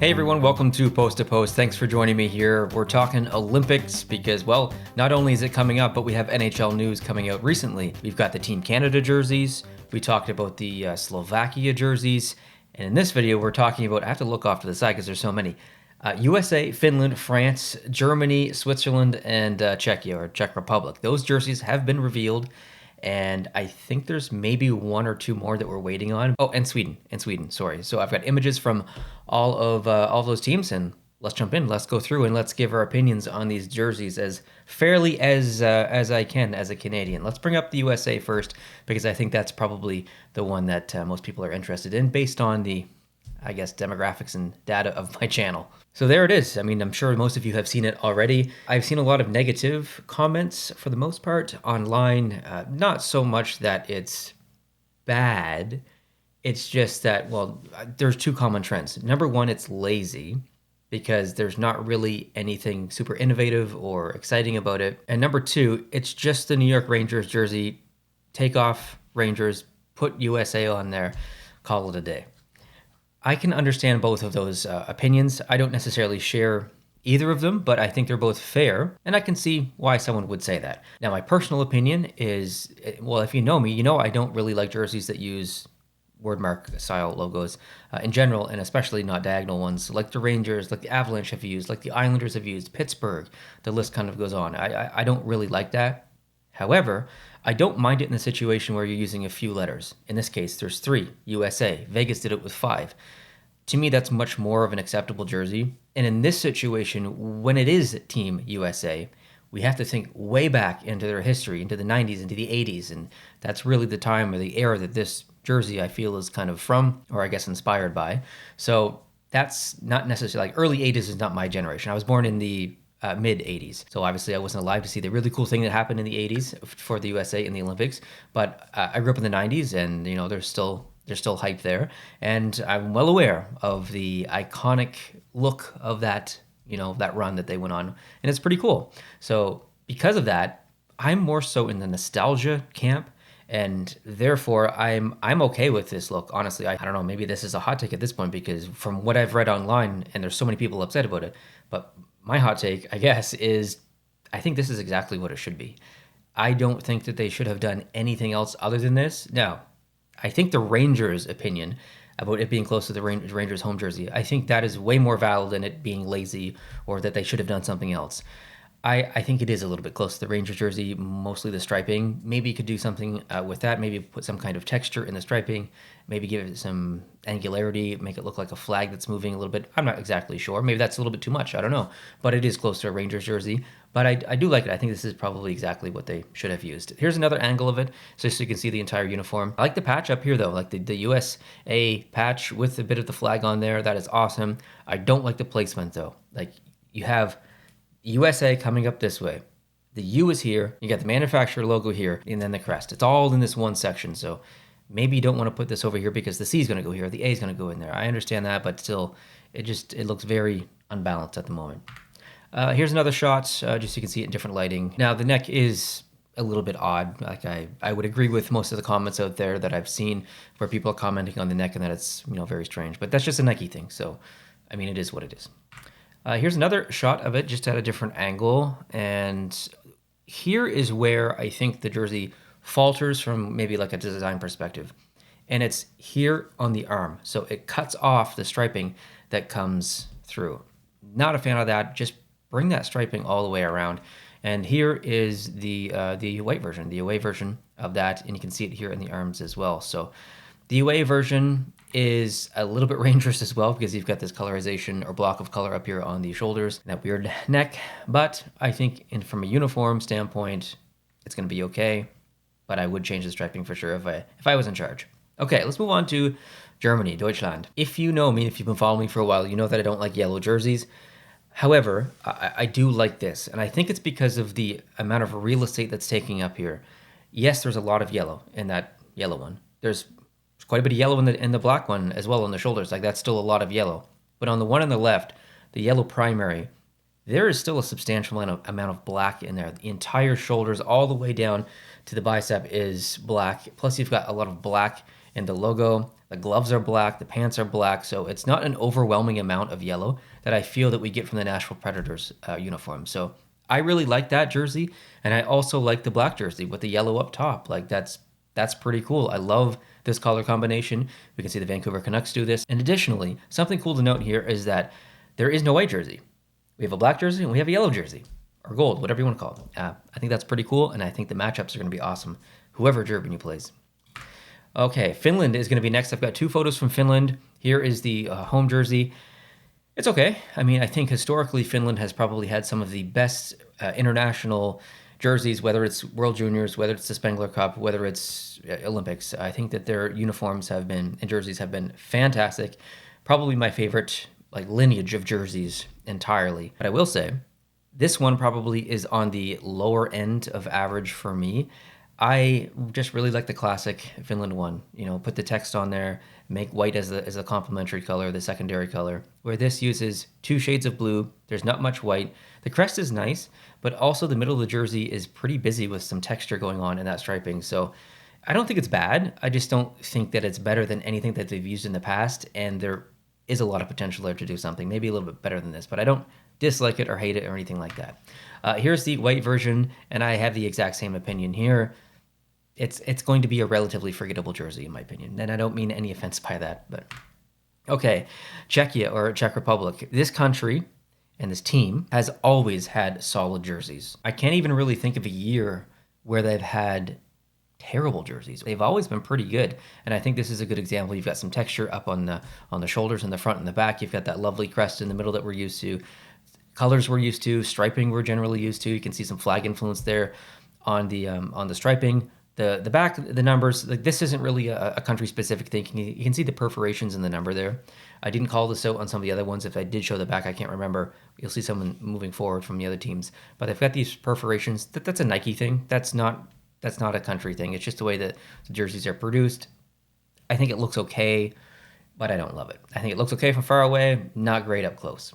Hey everyone, welcome to Post to Post. Thanks for joining me here. We're talking Olympics because, well, not only is it coming up, but we have NHL news coming out recently. We've got the Team Canada jerseys. We talked about the Slovakia jerseys. And in this video, we're talking about, I have to look off to the side because there's so many. USA, Finland, France, Germany, Switzerland, and Czechia, or Czech Republic. Those jerseys have been revealed. And I think there's maybe one or two more that we're waiting on. Oh, and Sweden, sorry. So I've got images from all of those teams, and let's jump in. Let's go through and let's give our opinions on these jerseys as fairly as I can as a Canadian. Let's bring up the USA first because I think that's probably the one that most people are interested in based on the, I guess, demographics and data of my channel. So there it is. I mean, I'm sure most of you have seen it already. I've seen a lot of negative comments for the most part online. Not so much that it's bad. It's just that, well, there's two common trends. Number one, it's lazy because there's not really anything super innovative or exciting about it. And number two, it's just the New York Rangers jersey. Take off Rangers, put USA on there, call it a day. I can understand both of those opinions. I don't necessarily share either of them, but I think they're both fair, and I can see why someone would say that. Now, my personal opinion is, well, if you know me, you know I don't really like jerseys that use wordmark style logos in general, and especially not diagonal ones, like the Rangers, like the Avalanche have used, like the Islanders have used, Pittsburgh, the list kind of goes on. I don't really like that. However, I don't mind it in the situation where you're using a few letters. In this case, there's 3, USA. Vegas did it with 5. To me, that's much more of an acceptable jersey. And in this situation, when it is Team USA, we have to think way back into their history, into the 90s, into the 80s. And that's really the time or the era that this jersey, I feel, is kind of from, or I guess inspired by. So that's not necessarily, like early 80s is not my generation. I was born in the mid 80s. So obviously I wasn't alive to see the really cool thing that happened in the 80s for the USA in the Olympics. But I grew up in the 90s, and you know there's still hype there, and I'm well aware of the iconic look of that, you know, that run that they went on, and it's pretty cool. So because of that, I'm more so in the nostalgia camp. And therefore, I'm okay with this look. Honestly, I don't know, maybe this is a hot take at this point because from what I've read online, and there's so many people upset about it, but my hot take, I guess, is I think this is exactly what it should be. I don't think that they should have done anything else other than this. Now, I think the Rangers' opinion about it being close to the Rangers' home jersey, I think that is way more valid than it being lazy or that they should have done something else. I think it is a little bit close to the Rangers jersey, mostly the striping. Maybe you could do something with that. Maybe put some kind of texture in the striping. Maybe give it some angularity, make it look like a flag that's moving a little bit. I'm not exactly sure. Maybe that's a little bit too much. I don't know. But it is close to a Rangers jersey. But I do like it. I think this is probably exactly what they should have used. Here's another angle of it, so you can see the entire uniform. I like the patch up here, though, like the USA patch with a bit of the flag on there. That is awesome. I don't like the placement, though. Like, you have USA coming up this way. The U is here. You got the manufacturer logo here, and then the crest. It's all in this one section. So maybe you don't want to put this over here because the C is going to go here, the A is going to go in there. I understand that, but still, it looks very unbalanced at the moment. Here's another shot, just so you can see it in different lighting. Now, the neck is a little bit odd. Like I would agree with most of the comments out there that I've seen where people are commenting on the neck and that it's, you know, very strange. But that's just a Nike thing. So, I mean, it is what it is. Here's another shot of it just at a different angle. And here is where I think the jersey falters from maybe like a design perspective. And it's here on the arm. So it cuts off the striping that comes through. Not a fan of that. Just bring that striping all the way around. And here is the away version of that. And you can see it here in the arms as well. So the away version is a little bit Rangers as well because you've got this colorization or block of color up here on the shoulders, that weird neck. But I think from a uniform standpoint, it's going to be okay. But I would change the striping for sure if I was in charge. Okay, let's move on to Germany, Deutschland. If you know me, if you've been following me for a while, you know that I don't like yellow jerseys. However, I do like this, and I think it's because of the amount of real estate that's taking up here. Yes, there's a lot of yellow in that yellow one. There's quite a bit of yellow in the black one as well on the shoulders. Like, that's still a lot of yellow. But on the one on the left, the yellow primary, there is still a substantial amount of black in there. The entire shoulders all the way down to the bicep is black. Plus, you've got a lot of black in the logo. The gloves are black, the pants are black, so it's not an overwhelming amount of yellow that I feel that we get from the Nashville Predators uniform. So I really like that jersey, and I also like the black jersey with the yellow up top. Like that's pretty cool. I love this color combination. We can see the Vancouver Canucks do this. And additionally, something cool to note here is that there is no white jersey. We have a black jersey and we have a yellow jersey, or gold, whatever you want to call it. I think that's pretty cool, and I think the matchups are going to be awesome, whoever Germany plays. Okay, Finland is going to be next. I've got 2 photos from Finland. Here is the home jersey. It's okay. I mean, I think historically Finland has probably had some of the best international jerseys, whether it's World Juniors, whether it's the Spengler Cup, whether it's Olympics. I think that their uniforms and jerseys have been fantastic. Probably my favorite lineage of jerseys entirely. But I will say, this one probably is on the lower end of average for me. I just really like the classic Finland one. Put the text on there, make white as a complementary color, the secondary color, where this uses 2 shades of blue. There's not much white. The crest is nice, but also the middle of the jersey is pretty busy with some texture going on in that striping. So I don't think it's bad. I just don't think that it's better than anything that they've used in the past, and there is a lot of potential there to do something, maybe a little bit better than this, but I don't dislike it or hate it or anything like that. Here's the white version, and I have the exact same opinion here. It's going to be a relatively forgettable jersey, in my opinion. And I don't mean any offense by that, but okay. Czechia, or Czech Republic. This country and this team has always had solid jerseys. I can't even really think of a year where they've had terrible jerseys. They've always been pretty good, and I think this is a good example. You've got some texture up on the shoulders and the front and the back. You've got that lovely crest in the middle that we're used to. Colors we're used to, striping we're generally used to. You can see some flag influence there on the striping. The back, the numbers, this isn't really a country-specific thing. You can see the perforations in the number there. I didn't call this out on some of the other ones. If I did show the back, I can't remember. You'll see someone moving forward from the other teams. But they've got these perforations. That's a Nike thing. That's not a country thing. It's just the way that the jerseys are produced. I think it looks okay, but I don't love it. I think it looks okay from far away, not great up close.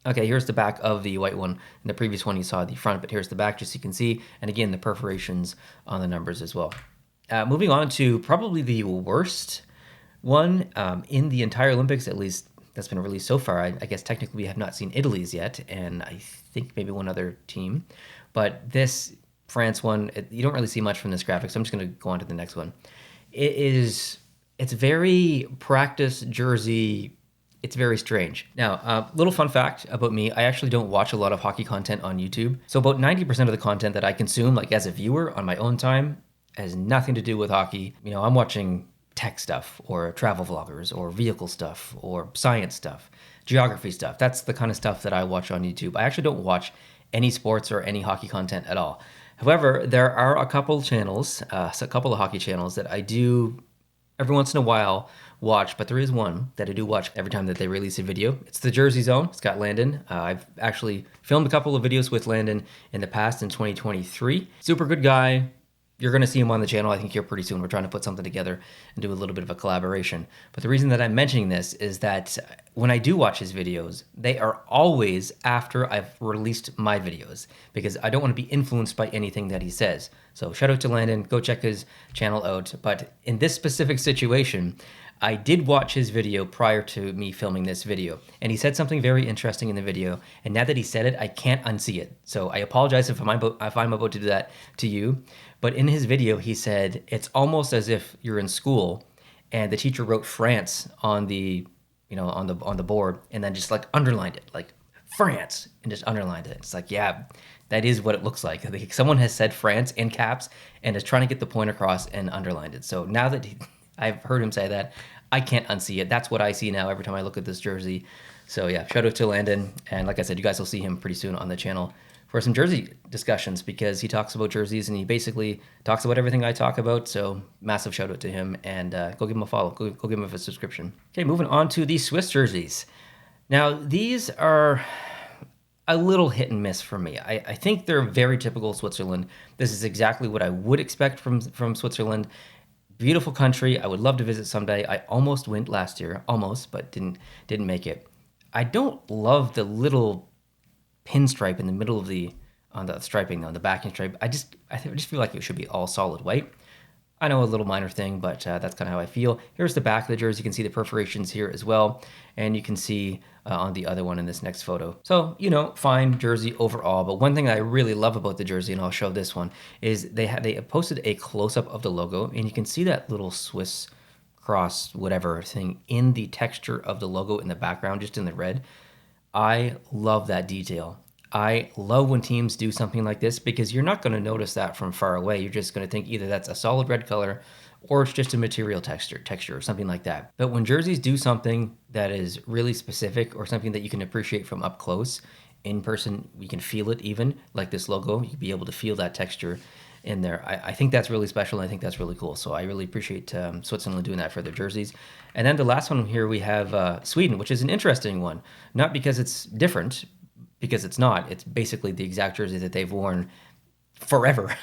Okay, here's the back of the white one. In the previous one, you saw the front, but here's the back, just so you can see. And again, the perforations on the numbers as well. Moving on to probably the worst one in the entire Olympics, at least that's been released so far. I guess technically we have not seen Italy's yet, and I think maybe one other team. But this France one, you don't really see much from this graphic, so I'm just going to go on to the next one. It's very practice jersey. It's very strange. Now, little fun fact about me, I actually don't watch a lot of hockey content on YouTube. So about 90% of the content that I consume, as a viewer on my own time, has nothing to do with hockey. I'm watching tech stuff, or travel vloggers, or vehicle stuff, or science stuff, geography stuff. That's the kind of stuff that I watch on YouTube. I actually don't watch any sports or any hockey content at all. However, there are a couple channels, a couple of hockey channels that I do every once in a while watch, but there is one that I do watch every time that they release a video. It's the Jersey Zone. It's got Landon. I've actually filmed a couple of videos with Landon in the past in 2023. Super good guy. You're going to see him on the channel, I think, here pretty soon. We're trying to put something together and do a little bit of a collaboration. But the reason that I'm mentioning this is that when I do watch his videos, they are always after I've released my videos, because I don't want to be influenced by anything that he says. So shout out to Landon. Go check his channel out. But in this specific situation, I did watch his video prior to me filming this video, and he said something very interesting in the video, and now that he said it, I can't unsee it. So I apologize if I'm about to do that to you, but in his video, he said, it's almost as if you're in school and the teacher wrote France on the board and then just underlined it, France, and just underlined it. It's yeah, that is what it looks like. I think someone has said France in caps and is trying to get the point across and underlined it. So now that I've heard him say that, I can't unsee it. That's what I see now every time I look at this jersey. So yeah, shout out to Landon. And like I said, you guys will see him pretty soon on the channel for some jersey discussions, because he talks about jerseys and he basically talks about everything I talk about. So massive shout out to him, and go give him a follow. Go give him a subscription. Okay, moving on to the Swiss jerseys. Now, these are a little hit and miss for me. I think they're very typical Switzerland. This is exactly what I would expect from Switzerland. Beautiful country. I would love to visit someday. I almost went last year, but didn't make it. I don't love the little pinstripe in the middle of on the striping, on the backing stripe. I just feel like it should be all solid white. I know, a little minor thing, but that's kind of how I feel. Here's the back of the jersey. You can see the perforations here as well. And you can see on the other one in this next photo. So, you know, fine jersey overall. But one thing that I really love about the jersey, and I'll show this one, is they posted a close-up of the logo. And you can see that little Swiss cross whatever thing in the texture of the logo in the background, just in the red. I love that detail. I love when teams do something like this because you're not going to notice that from far away. You're just going to think either that's a solid red color or it's just a material texture or something like that. But when jerseys do something that is really specific or something that you can appreciate from up close, in person, we can feel it even, like this logo, you can be able to feel that texture in there. I think that's really special, and I think that's really cool. So I really appreciate Switzerland doing that for their jerseys. And then the last one here, we have Sweden, which is an interesting one. Not because it's different, because it's not. It's basically the exact jersey that they've worn forever.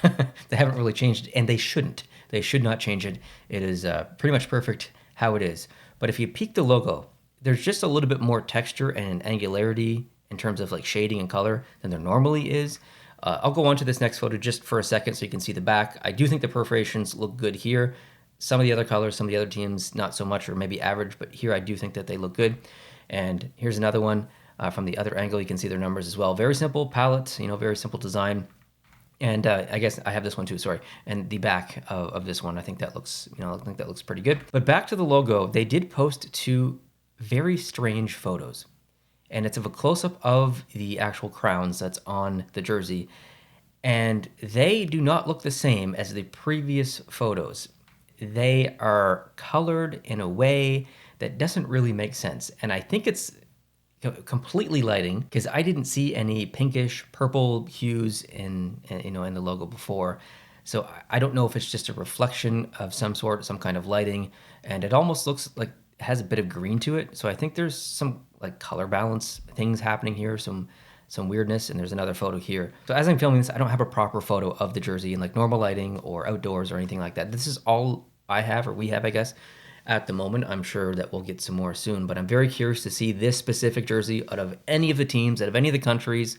They haven't really changed it, and they shouldn't. They should not change it. It is pretty much perfect how it is. But if you peek the logo, there's just a little bit more texture and angularity in terms of like shading and color than there normally is. I'll go on to this next photo just for a second so you can see the back. I do think the perforations look good here. Some of the other colors, some of the other teams, not so much, or maybe average, but here I do think that they look good. And here's another one from the other angle. You can see their numbers as well. Very simple palette, you know, very simple design. And I guess I have this one too, sorry. And the back of this one, I think that looks, you know, I think that looks pretty good. But back to the logo, they did post two very strange photos. And it's of a close-up of the actual crowns that's on the jersey. And they do not look the same as the previous photos. They are colored in a way that doesn't really make sense. And I think it's completely lighting, because I didn't see any pinkish purple hues in the logo before. So I don't know if it's just a reflection of some sort, some kind of lighting, and it almost looks like it has a bit of green to it. So I think there's some like color balance things happening here, some weirdness. And there's another photo here. So as I'm filming this, I don't have a proper photo of the jersey in like normal lighting or outdoors or anything like that. This is all I have, or we have, I guess, at the moment. I'm sure that we'll get some more soon, but I'm very curious to see this specific jersey out of any of the teams, out of any of the countries.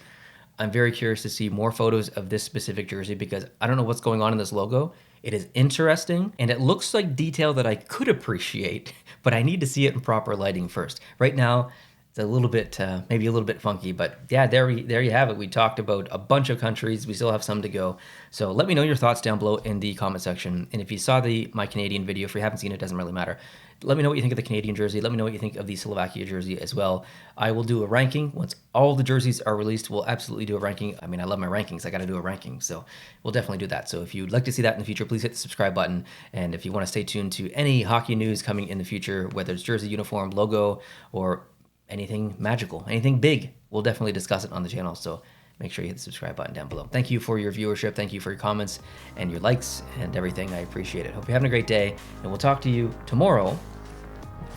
I'm very curious to see more photos of this specific jersey because I don't know what's going on in this logo. It is interesting, and it looks like detail that I could appreciate, but I need to see it in proper lighting first. Right now, it's a little bit, maybe a little bit funky, but yeah, there you have it. We talked about a bunch of countries. We still have some to go. So let me know your thoughts down below in the comment section. And if you saw my Canadian video, if you haven't seen it, doesn't really matter. Let me know what you think of the Canadian jersey. Let me know what you think of the Slovakia jersey as well. I will do a ranking. Once all the jerseys are released, we'll absolutely do a ranking. I mean, I love my rankings. I got to do a ranking. So we'll definitely do that. So if you'd like to see that in the future, please hit the subscribe button. And if you want to stay tuned to any hockey news coming in the future, whether it's jersey, uniform, logo, or anything magical, anything big, we'll definitely discuss it on the channel. So make sure you hit the subscribe button down below. Thank you for your viewership. Thank you for your comments and your likes and everything. I appreciate it. Hope you're having a great day, and we'll talk to you tomorrow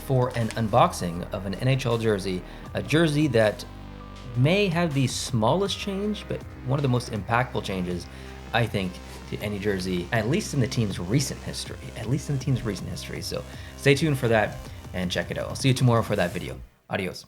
for an unboxing of an NHL jersey, a jersey that may have the smallest change, but one of the most impactful changes, I think, to any jersey, at least in the team's recent history. So stay tuned for that and check it out. I'll see you tomorrow for that video. Adios.